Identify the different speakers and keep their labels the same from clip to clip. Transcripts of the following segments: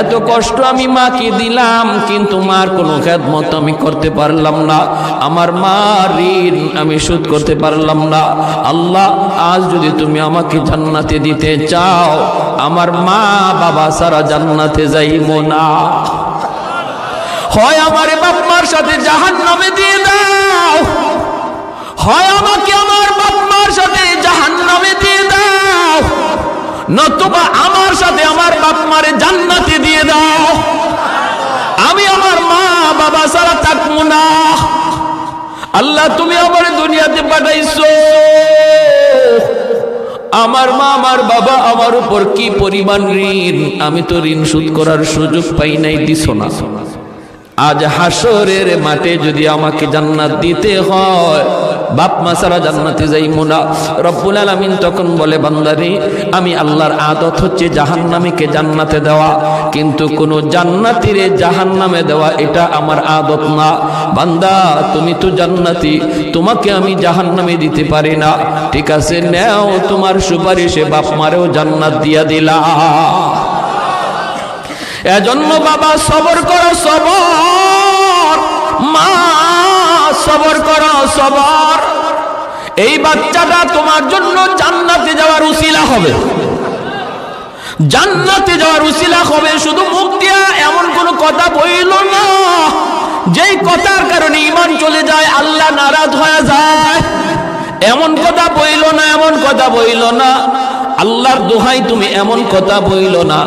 Speaker 1: এত কষ্ট আমি মাকে দিলাম, কিন্তু মার কোনো খেদমত আমি করতে পারলাম না, আমার মার ঋণ আমি শোধ করতে পারলাম না। আল্লাহ, আজ যদি তুমি আমাকে জান্নাতে দিতে চাও, আমার মা বাবা সারা জান্নাতে যাইবো না। হয় আমার বাপ মার সাথে জাহান্নামে দিয়ে দাও, হয় আমাকে আমার বাপ মার সাথে জাহান্নামে দিয়ে দাও, নতুবা আমার সাথে আমার বাপ মারে জান্নাতে দিয়ে দাও। আমি আমার মা বাবা ছাড়া থাকবো না। আল্লাহ, তুমি আমার দুনিয়াতে পাঠাইছো, আমার মা আমার বাবা আমার উপর কি পরিমাণ ঋণ, আমি তো ঋণ শোধ করার সুযোগ পাই নাই, দিছো না। আজ হাসরের মাঠে যদি আমাকে জান্নাত দিতে হয়, বাপ মা ছাড়া জান্নাতে যাইবো না। রব্বুল আলামিন তখন বলে, বান্দারে, আমি আল্লাহর আদত হচ্ছে জাহান্নামীকে জান্নাতে দেওয়া, কিন্তু কোন জান্নাতীরে জাহান্নামে দেওয়া এটা আমার আদত না। বান্দা, তুমি তো জান্নাতি, তোমাকে আমি জাহান্নামে দিতে পারি না। ঠিক আছে, নেও তোমার সুপারিশে বাপ মারেও জান্নাত দিয়া দিলা। এজন্য বাবা সবর করো, সবর, মা সবর করো, সবর। এই বাচ্চাটা তোমার জন্য জান্নাতে যাওয়ার উসিলা হবে, জান্নাতে যাওয়ার উসিলা হবে। শুধু মুখ দিয়া এমন কোন কথা বইল না যেই কথার কারণে ঈমান চলে যায়, আল্লাহ নারাজ হয়ে যায়। এমন কথা বইল না, এমন কথা বইল না। আল্লাহর দোহাই তুমি এমন কথা বইল না।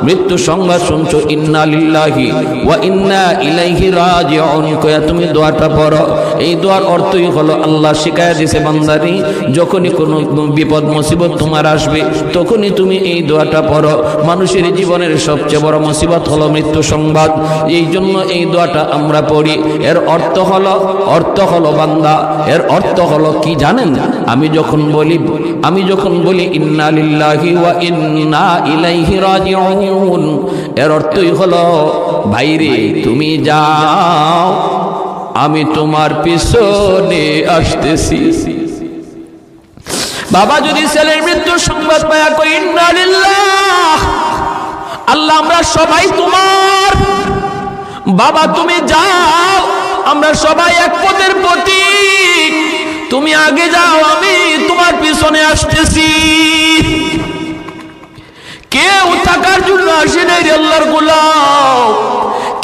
Speaker 1: মৃত্যু সংবাদ শুনছো, ইন্না লিল্লাহি ওয়া ইন্না ইলাইহি রাজিউন কয়া তুমি দোয়াটা পড়ো। এই দোয়ার অর্থই হলো, আল্লাহ শিখায়া দিয়েছে, বান্দারি, যখনই কোনো বিপদ মুসিবত তোমার আসবে, তখনই তুমি এই দোয়াটা পড়ো। মানুষের জীবনের সবচেয়ে বড় মুসিবত হলো মৃত্যু সংবাদ, এই জন্য এই দোয়াটা আমরা পড়ি। এর অর্থ হলো বান্দা, এর অর্থ হলো কি জানেন? আমি যখন বলি ইন্না লিল্লাহি ওয়া ইন্না ইলাইহি রাজিউন, এর অর্থই হলো, ভাইরে তুমি যাও, আমি তোমার পিছনে আসতেছি। বাবা যদি ছেলের মৃত্যুর সংবাদ পায়া কই ইন্না লিল্লাহ, আল্লাহ আমরা সবাই তোমার, বাবা তুমি যাও, আমরা সবাই এক পথের প্রতীক, তুমি আগে যাও, আমি তোমার পিছনে আসতেছি। কেউ থাকার জন্য আসে নাই আল্লাহর গোলাম,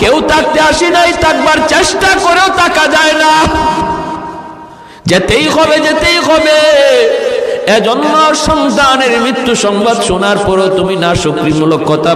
Speaker 1: কেউ থাকতে আসে নাই, থাকবার চেষ্টা করেও থাকা যায় না, যেতেই হবে, যেতেই হবে। এজন্য সন্তানের মৃত্যু সংবাদ শোনার পরও তুমি না শুকরিমূলক কথা